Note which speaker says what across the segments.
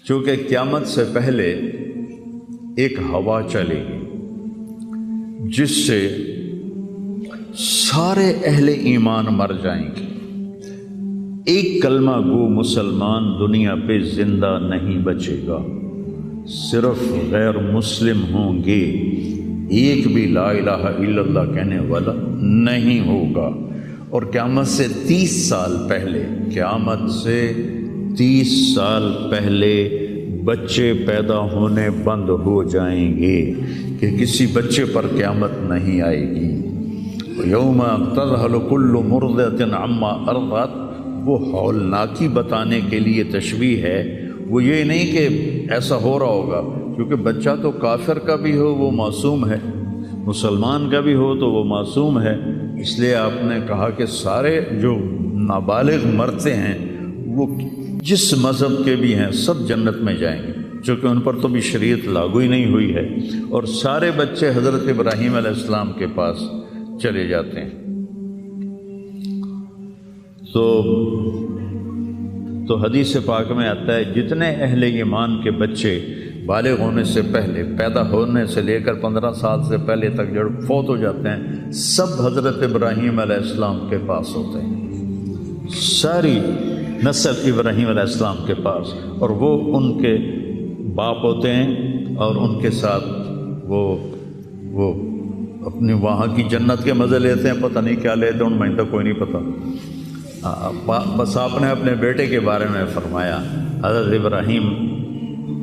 Speaker 1: چونکہ قیامت سے پہلے ایک ہوا چلے گی جس سے سارے اہل ایمان مر جائیں گے، ایک کلمہ گو مسلمان دنیا پہ زندہ نہیں بچے گا، صرف غیر مسلم ہوں گے، ایک بھی لا الہ الا اللہ کہنے والا نہیں ہوگا۔ اور قیامت سے 30 سال پہلے، قیامت سے 30 سال پہلے بچے پیدا ہونے بند ہو جائیں گے کہ کسی بچے پر قیامت نہیں آئے گی۔ یوم تذہل کل مرضعۃ عما ارضعت، وہ ہولناکی بتانے کے لیے تشبیہ ہے، وہ یہ نہیں کہ ایسا ہو رہا ہوگا، کیونکہ بچہ تو کافر کا بھی ہو وہ معصوم ہے، مسلمان کا بھی ہو تو وہ معصوم ہے، اس لیے آپ نے کہا کہ سارے جو نابالغ مرتے ہیں وہ جس مذہب کے بھی ہیں سب جنت میں جائیں گے، چونکہ ان پر تو بھی شریعت لاگو ہی نہیں ہوئی ہے، اور سارے بچے حضرت ابراہیم علیہ السلام کے پاس چلے جاتے ہیں۔ تو حدیث پاک میں آتا ہے جتنے اہل ایمان کے بچے بالغ ہونے سے پہلے، پیدا ہونے سے لے کر 15 سال سے پہلے تک جو فوت ہو جاتے ہیں، سب حضرت ابراہیم علیہ السلام کے پاس ہوتے ہیں، ساری نسل ابراہیم علیہ السلام کے پاس، اور وہ ان کے باپ ہوتے ہیں، اور ان کے ساتھ وہ اپنی وہاں کی جنت کے مزے لیتے ہیں، پتہ نہیں کیا لیتے ہیں، ان میں تو کوئی نہیں پتہ۔ بس آپ نے اپنے بیٹے کے بارے میں فرمایا، حضرت ابراہیم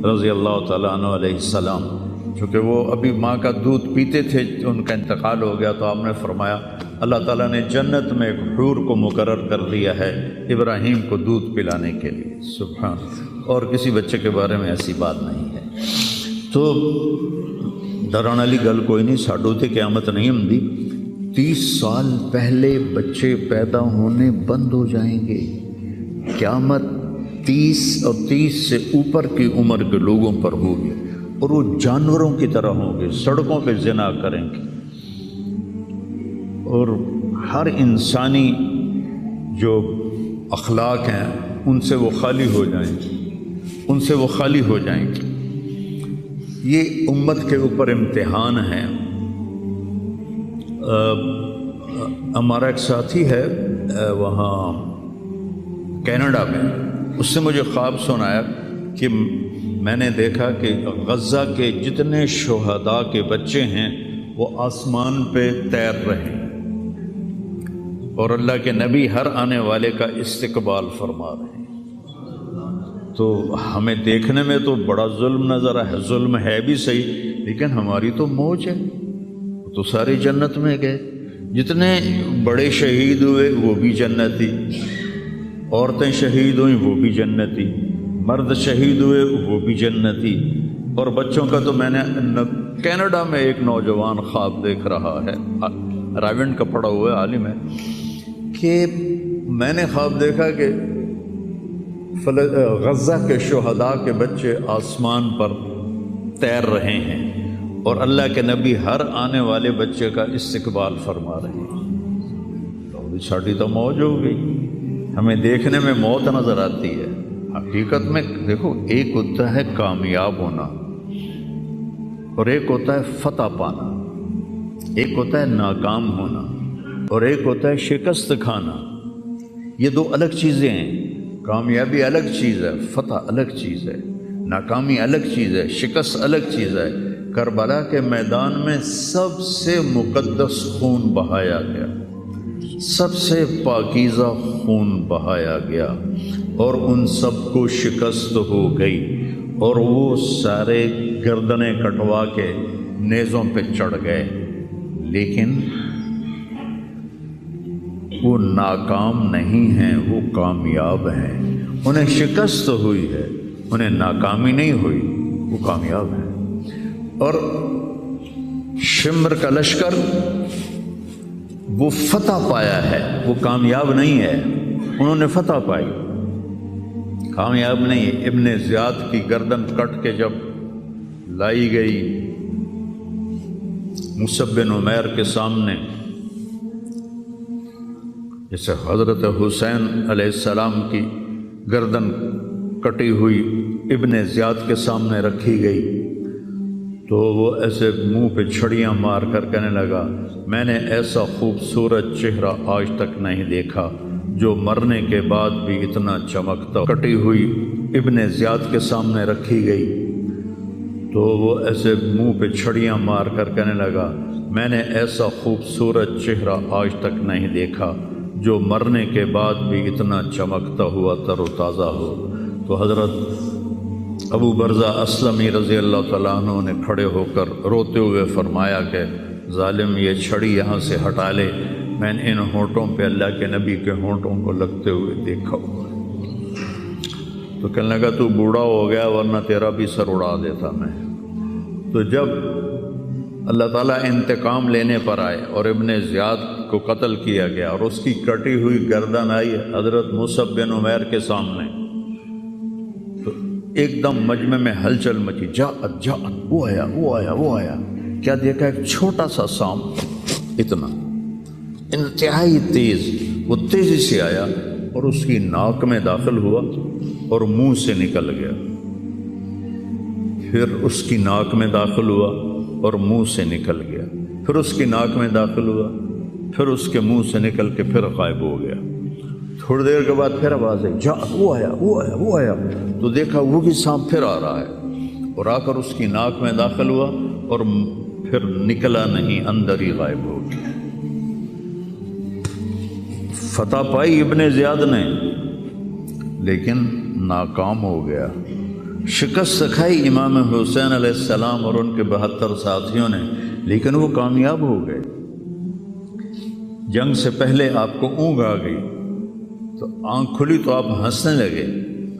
Speaker 1: رضی اللہ تعالیٰ عنہ علیہ السلام، چونکہ وہ ابھی ماں کا دودھ پیتے تھے، ان کا انتقال ہو گیا، تو آپ نے فرمایا اللہ تعالیٰ نے جنت میں ایک حور کو مقرر کر دیا ہے ابراہیم کو دودھ پلانے کے لیے، سبحان، اور کسی بچے کے بارے میں ایسی بات نہیں ہے۔ تو ڈران والی گل کوئی نہیں، ساڈو تے قیامت نہیں ہوندی، 30 سال پہلے بچے پیدا ہونے بند ہو جائیں گے، قیامت 30 اور 30 سے اوپر کی عمر کے لوگوں پر ہوگی، اور وہ جانوروں کی طرح ہوں گے، سڑکوں پہ زنا کریں گے، اور ہر انسانی جو اخلاق ہیں ان سے وہ خالی ہو جائیں گے، ان سے وہ خالی ہو جائیں گے۔ یہ امت کے اوپر امتحان ہے۔ ہمارا ایک ساتھی ہے وہاں کینیڈا میں، اس سے مجھے خواب سنایا کہ میں نے دیکھا کہ غزہ کے جتنے شہداء کے بچے ہیں وہ آسمان پہ تیر رہے ہیں، اور اللہ کے نبی ہر آنے والے کا استقبال فرما رہے ہیں۔ تو ہمیں دیکھنے میں تو بڑا ظلم نظر ہے، ظلم ہے بھی صحیح، لیکن ہماری تو موج ہے، تو سارے جنت میں گئے، جتنے بڑے شہید ہوئے وہ بھی جنتی، عورتیں شہید ہوئیں وہ بھی جنتی، مرد شہید ہوئے وہ بھی جنتی، اور بچوں کا تو میں نے کینیڈا میں ایک نوجوان خواب دیکھ رہا ہے، راونڈ کا پڑھا ہوا ہے، عالم ہے، کہ میں نے خواب دیکھا کہ غزہ کے شہداء کے بچے آسمان پر تیر رہے ہیں، اور اللہ کے نبی ہر آنے والے بچے کا استقبال فرما رہے ہیں۔ تو ساڑی تو موج ہو گئی، ہمیں دیکھنے میں موت نظر آتی ہے، حقیقت میں دیکھو ایک ہوتا ہے کامیاب ہونا، اور ایک ہوتا ہے فتح پانا، ایک ہوتا ہے ناکام ہونا، اور ایک ہوتا ہے شکست کھانا۔ یہ دو الگ چیزیں ہیں، کامیابی الگ چیز ہے، فتح الگ چیز ہے، ناکامی الگ چیز ہے، شکست الگ چیز ہے۔ کربلا کے میدان میں سب سے مقدس خون بہایا گیا، سب سے پاکیزہ خون بہایا گیا، اور ان سب کو شکست ہو گئی، اور وہ سارے گردنیں کٹوا کے نیزوں پہ چڑھ گئے، لیکن وہ ناکام نہیں ہیں، وہ کامیاب ہیں۔ انہیں شکست ہوئی ہے، انہیں ناکامی نہیں ہوئی، وہ کامیاب ہیں۔ اور شمر کا لشکر وہ فتح پایا ہے، وہ کامیاب نہیں ہے، انہوں نے فتح پائی، کامیاب نہیں ہے۔ ابن زیاد کی گردن کٹ کے جب لائی گئی مصعب بن عمیر کے سامنے، جیسے حضرت حسین علیہ السلام کی گردن کٹی ہوئی ابن زیاد کے سامنے رکھی گئی تو وہ ایسے منہ پہ چھڑیاں مار کر کہنے لگا میں نے ایسا خوبصورت چہرہ آج تک نہیں دیکھا جو مرنے کے بعد بھی اتنا چمکتا. کٹی ہوئی ابن زیاد کے سامنے رکھی گئی تو وہ ایسے منہ پہ چھڑیاں مار کر کہنے لگا میں نے ایسا خوبصورت چہرہ آج تک نہیں دیکھا جو مرنے کے بعد بھی اتنا چمکتا ہوا تر و تازہ ہو. تو حضرت ابو برزہ اسلمی رضی اللہ تعالیٰ عنہ نے کھڑے ہو کر روتے ہوئے فرمایا کہ ظالم یہ چھڑی یہاں سے ہٹا لے، میں نے ان ہونٹوں پہ اللہ کے نبی کے ہونٹوں کو لگتے ہوئے دیکھا ہوا. تو کہنے لگا تو بوڑھا ہو گیا ورنہ تیرا بھی سر اڑا دیتا میں. تو جب اللہ تعالیٰ انتقام لینے پر آئے اور ابن زیاد کو قتل کیا گیا اور اس کی کٹی ہوئی گردن آئی حضرت مصعب بن عمیر کے سامنے، تو ایک دم مجمع میں ہلچل مچی. جاءت وہ آیا. کیا دیکھا؟ ایک چھوٹا سا سانپ، اتنا انتہائی تیز، وہ تیزی سے آیا اور اس کی ناک میں داخل ہوا اور منہ سے نکل گیا. پھر اس کی ناک میں داخل ہوا اور منہ سے نکل گیا. پھر اس کی ناک میں داخل ہوا، پھر اس کے منہ سے نکل کے پھر غائب ہو گیا. تھوڑی دیر کے بعد پھر آواز آئی جاءت وہ آیا. تو دیکھا وہ بھی سانپ پھر آ رہا ہے اور آ کر اس کی ناک میں داخل ہوا اور پھر نکلا نہیں، اندر ہی غائب ہو گیا. فتح پائی ابن زیاد نے لیکن ناکام ہو گیا. شکست کھائی امام حسین علیہ السلام اور ان کے 72 ساتھیوں نے، لیکن وہ کامیاب ہو گئے. جنگ سے پہلے آپ کو اونگ آ گئی تو آنکھ کھلی تو آپ ہنسنے لگے.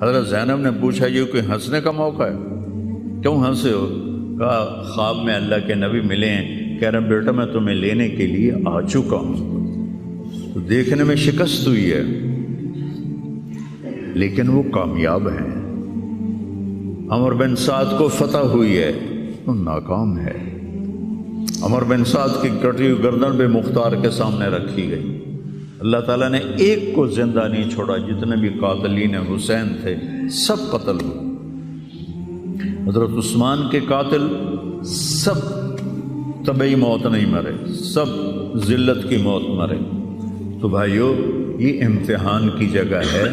Speaker 1: حضرت زینب نے پوچھا یہ کوئی ہنسنے کا موقع ہے، کیوں ہنسے ہو؟ کہا خواب میں اللہ کے نبی ملے ہیں، کہہ رہے ہیں بیٹا میں تمہیں لینے کے لیے آ چکا ہوں. تو دیکھنے میں شکست ہوئی ہے لیکن وہ کامیاب ہیں. عمر بن سعد کو فتح ہوئی ہے تو ناکام ہے. عمر بن سعد کی کٹی ہوئی گردن بے مختار کے سامنے رکھی گئی. اللہ تعالیٰ نے ایک کو زندہ نہیں چھوڑا، جتنے بھی قاتلین حسین تھے سب قتل ہوئے. حضرت عثمان کے قاتل سب طبعی موت نہیں مرے، سب ذلت کی موت مرے. تو بھائیو یہ امتحان کی جگہ ہے.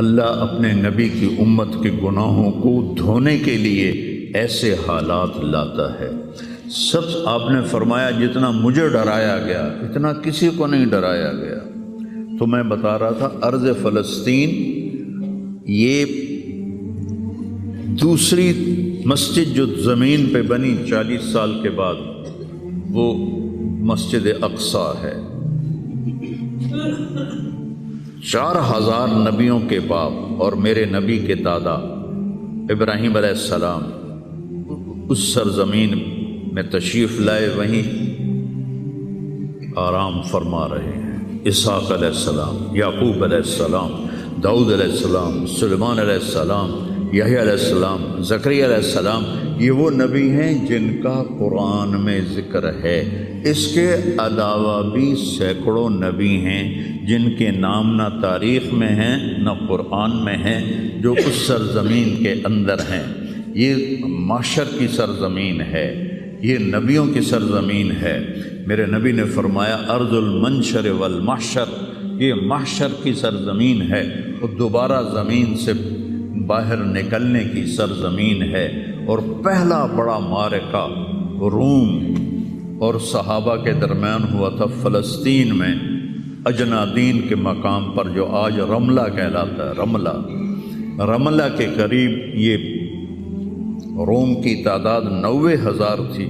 Speaker 1: اللہ اپنے نبی کی امت کے گناہوں کو دھونے کے لیے ایسے حالات لاتا ہے. سب آپ نے فرمایا جتنا مجھے ڈرایا گیا اتنا کسی کو نہیں ڈرایا گیا. تو میں بتا رہا تھا ارض فلسطین یہ دوسری مسجد جو زمین پہ بنی 40 سال کے بعد وہ مسجد اقصی ہے. 4000 نبیوں کے باپ اور میرے نبی کے دادا ابراہیم علیہ السلام اس سرزمین میں تشریف لائے، وہیں آرام فرما رہے ہیں. اسحاق علیہ السلام، یعقوب علیہ السلام، داؤد علیہ السلام، سلیمان علیہ السلام، یحییٰ علیہ السلام، زکریا علیہ السلام، یہ وہ نبی ہیں جن کا قرآن میں ذکر ہے. اس کے علاوہ بھی سینکڑوں نبی ہیں جن کے نام نہ تاریخ میں ہیں نہ قرآن میں ہیں، جو اس سرزمین کے اندر ہیں. یہ معاشر کی سرزمین ہے، یہ نبیوں کی سرزمین ہے. میرے نبی نے فرمایا ارض المنشر والمحشر، یہ محشر کی سرزمین ہے اور دوبارہ زمین سے باہر نکلنے کی سرزمین ہے. اور پہلا بڑا معرکہ روم اور صحابہ کے درمیان ہوا تھا فلسطین میں، اجنادین کے مقام پر جو آج رملہ کہلاتا ہے. رملہ کے قریب یہ روم کی تعداد 90,000 تھی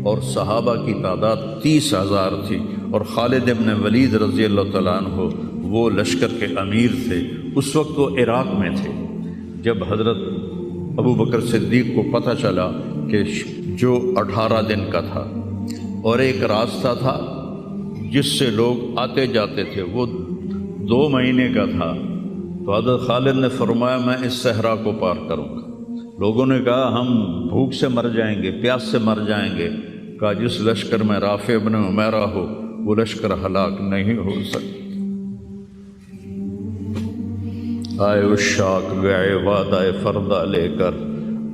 Speaker 1: اور صحابہ کی تعداد 30,000 تھی. اور خالد ابن ولید رضی اللہ تعالیٰ عنہ وہ لشکر کے امیر تھے. اس وقت وہ عراق میں تھے. جب حضرت ابو بکر صدیق کو پتہ چلا کہ جو 18 دن کا تھا اور ایک راستہ تھا جس سے لوگ آتے جاتے تھے وہ 2 مہینے کا تھا، تو حضرت خالد نے فرمایا میں اس صحرا کو پار کروں گا. لوگوں نے کہا ہم بھوک سے مر جائیں گے، پیاس سے مر جائیں گے. کہا جس لشکر میں رافع ابن عمیرہ ہو وہ لشکر ہلاک نہیں ہو سکتا. آئے اشاق گئے وعدہ فردہ لے کر،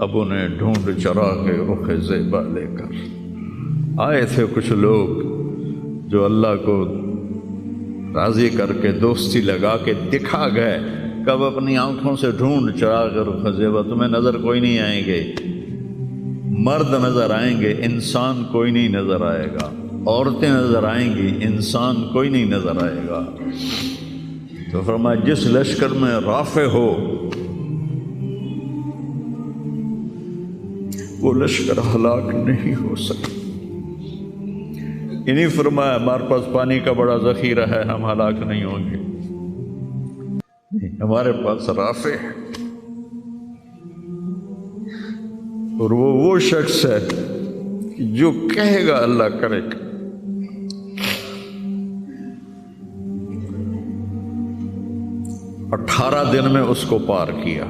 Speaker 1: اب انہیں ڈھونڈ چراغ رخ زیبا لے کر۔ آئے تھے کچھ لوگ جو اللہ کو راضی کر کے دوستی لگا کے دکھا گئے، کب اپنی آنکھوں سے ڈھونڈ چراغ رخ زیبا، تمہیں نظر کوئی نہیں آئیں گے، مرد نظر آئیں گے، انسان کوئی نہیں نظر آئے گا، عورتیں نظر آئیں گی، انسان کوئی نہیں نظر آئے گا۔ تو فرمایا جس لشکر میں رافع ہو وہ لشکر ہلاک نہیں ہو سکتا۔ انہیں فرمایا ہمارے پاس پانی کا بڑا ذخیرہ ہے، ہم ہلاک نہیں ہوں گے، نہیں، ہمارے پاس رافع ہے، اور وہ شخص ہے کہ جو کہے گا اللہ کرے گا۔ 18 دن میں اس کو پار کیا،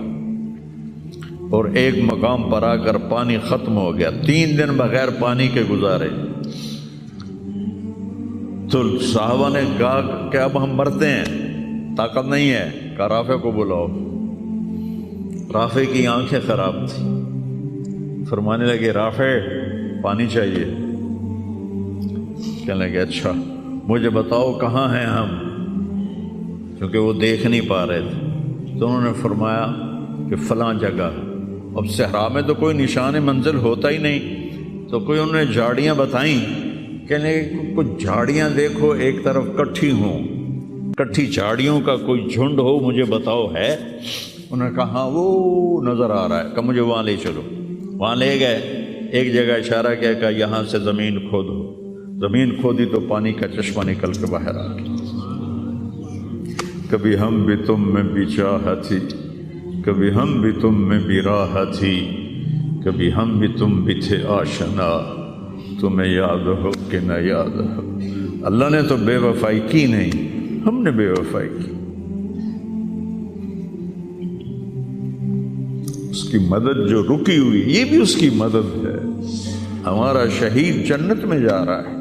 Speaker 1: اور ایک مقام پر آ کر پانی ختم ہو گیا، 3 دن بغیر پانی کے گزارے۔ تو صحابہ نے کہا کہ اب ہم مرتے ہیں، طاقت نہیں ہے، کہا رافع کو بلاؤ۔ رافع کی آنکھیں خراب تھی، فرمانے لگے رافع پانی چاہیے، کہنے لگے اچھا مجھے بتاؤ کہاں ہیں ہم، کیونکہ وہ دیکھ نہیں پا رہے تھے۔ تو انہوں نے فرمایا کہ فلاں جگہ۔ اب صحرا میں تو کوئی نشان منزل ہوتا ہی نہیں، تو کوئی انہوں نے جھاڑیاں بتائیں، کہنے لگے کچھ جھاڑیاں دیکھو ایک طرف کٹھی ہوں، کٹھی جھاڑیوں کا کوئی جھنڈ ہو، مجھے بتاؤ ہے؟ انہوں نے کہا ہاں وہ نظر آ رہا ہے، کہ مجھے وہاں لے چلو۔ وہاں لے گئے، ایک جگہ اشارہ کیا کہ یہاں سے زمین کھودو، زمین کھودی تو پانی کا چشمہ نکل کے باہر آ گیا۔ کبھی ہم بھی تم میں بھی چاہت تھی، کبھی ہم بھی تم میں بھی راہ تھی، کبھی ہم بھی تم بھی تھے آشنا، تمہیں یاد ہو کہ نہ یاد ہو۔ اللہ نے تو بے وفائی کی نہیں، ہم نے بے وفائی کی۔ اس کی مدد جو رکی ہوئی، یہ بھی اس کی مدد ہے۔ ہمارا شہید جنت میں جا رہا ہے،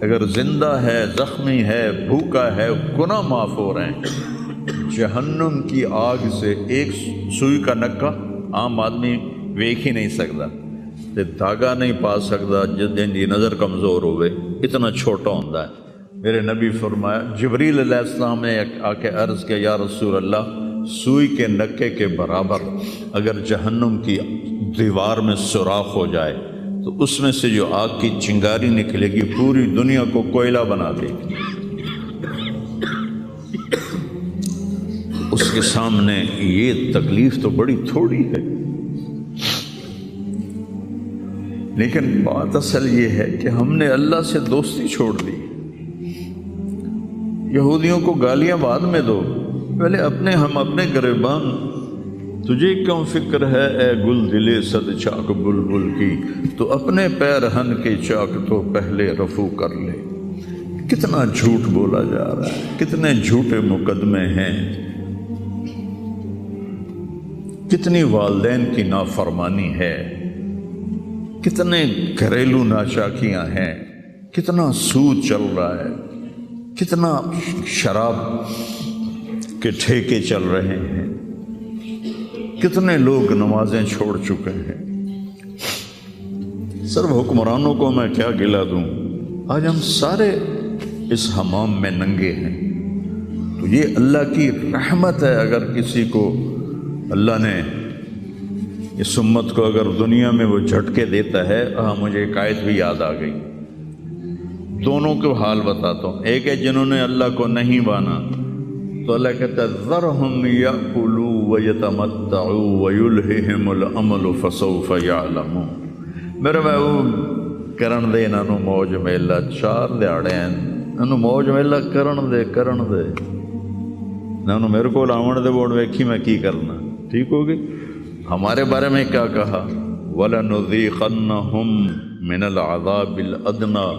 Speaker 1: اگر زندہ ہے، زخمی ہے، بھوکا ہے، گناہ معاف ہو رہے ہیں۔ جہنم کی آگ سے ایک سوئی کا نکا عام آدمی ویکھ ہی نہیں سکتا، دھاگا نہیں پا سکتا، جن کی نظر کمزور ہوئے، اتنا چھوٹا ہوتا ہے۔ میرے نبی فرمایا، جبریل علیہ السلام نے آ کے عرض کیا یا رسول اللہ، سوئی کے نکے کے برابر اگر جہنم کی دیوار میں سوراخ ہو جائے تو اس میں سے جو آگ کی چنگاری نکلے گی پوری دنیا کو کوئلہ بنا دے گی۔ اس کے سامنے یہ تکلیف تو بڑی تھوڑی ہے، لیکن بات اصل یہ ہے کہ ہم نے اللہ سے دوستی چھوڑ دی۔ یہودیوں کو گالیاں بعد میں دو، پہلے ہم اپنے گریبان۔ تجھے کیوں فکر ہے اے گل دلے صد چاک بلبل کی، تو اپنے پیرہن کے چاک تو پہلے رفو کر لے۔ کتنا جھوٹ بولا جا رہا ہے، کتنے جھوٹے مقدمے ہیں، کتنی والدین کی نافرمانی ہے، کتنے گھریلو ناچاکیاں ہیں، کتنا سود چل رہا ہے، کتنا شراب کے ٹھیکے چل رہے ہیں، کتنے لوگ نمازیں چھوڑ چکے ہیں۔ صرف حکمرانوں کو میں کیا گلہ دوں، آج ہم سارے اس حمام میں ننگے ہیں۔ تو یہ اللہ کی رحمت ہے، اگر کسی کو اللہ نے اس امت کو اگر دنیا میں وہ جھٹکے دیتا ہے۔ مجھے ایک آیت بھی یاد آ گئی، دونوں کو حال بتاتا ہوں۔ ایک ہے جنہوں نے اللہ کو نہیں مانا، تو اللہ کہتا ہے ذرہم یاکلوا ویتمتعوا ویلہہم الامل فسوف یعلمون۔ میرے محبوب کرن دے انہاں نوں موج میلا، 4 دہاڑے انہاں نوں موج میلا کرن دے انہاں نوں میرے کول آون دے، ووٹ ویکھی میں کی کرنا، ٹھیک ہوگی۔ ہمارے بارے میں کیا کہا، وَلَنُذِيقَنَّهُم مِّنَ الْعَذَابِ الْأَدْنَىٰ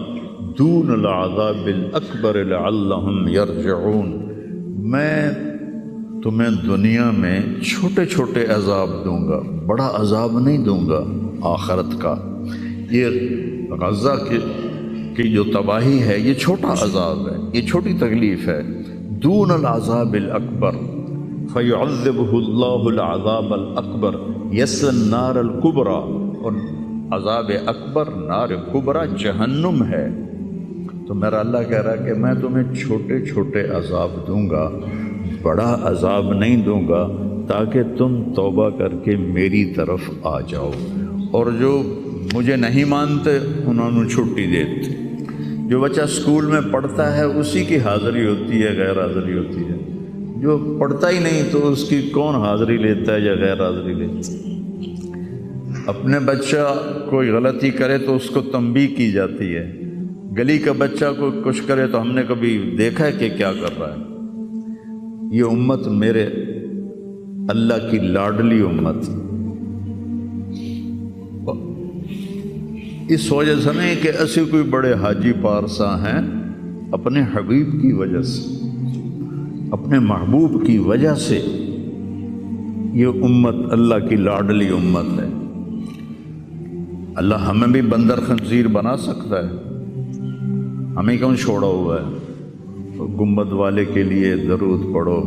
Speaker 1: دُونَ الْعَذَابِ الْأَكْبَرِ لَعَلَّهُمْ يَرْجِعُونَ۔ میں تمہیں دنیا میں چھوٹے چھوٹے عذاب دوں گا، بڑا عذاب نہیں دوں گا آخرت کا۔ یہ غزہ کی جو تباہی ہے، یہ چھوٹا عذاب ہے، یہ چھوٹی تکلیف ہے۔ دون العذاب الاکبر فیعذبہ اللہ العذاب الاکبر یصلی النار الکبریٰ، اور عذاب اکبر نار کبریٰ جہنم ہے۔ تو میرا اللہ کہہ رہا ہے کہ میں تمہیں چھوٹے چھوٹے عذاب دوں گا، بڑا عذاب نہیں دوں گا، تاکہ تم توبہ کر کے میری طرف آ جاؤ، اور جو مجھے نہیں مانتے انہوں نے چھٹی دیتے۔ جو بچہ اسکول میں پڑھتا ہے اسی کی حاضری ہوتی ہے، غیر حاضری ہوتی ہے۔ جو پڑھتا ہی نہیں تو اس کی کون حاضری لیتا ہے یا غیر حاضری لیتا ہے؟ اپنے بچہ کوئی غلطی کرے تو اس کو تنبیہ کی جاتی ہے، گلی کا بچہ کوئی کچھ کرے تو ہم نے کبھی دیکھا ہے کہ کیا کر رہا ہے؟ یہ امت میرے اللہ کی لاڈلی امت، اس وجہ سے نہیں کہ ایسے کوئی بڑے حاجی پارسا ہیں، اپنے حبیب کی وجہ سے، اپنے محبوب کی وجہ سے یہ امت اللہ کی لاڈلی امت ہے۔ اللہ ہمیں بھی بندر خنزیر بنا سکتا ہے، ہمیں کیوں چھوڑا ہوا ہے؟ گنبد والے کے لیے درود پڑھو،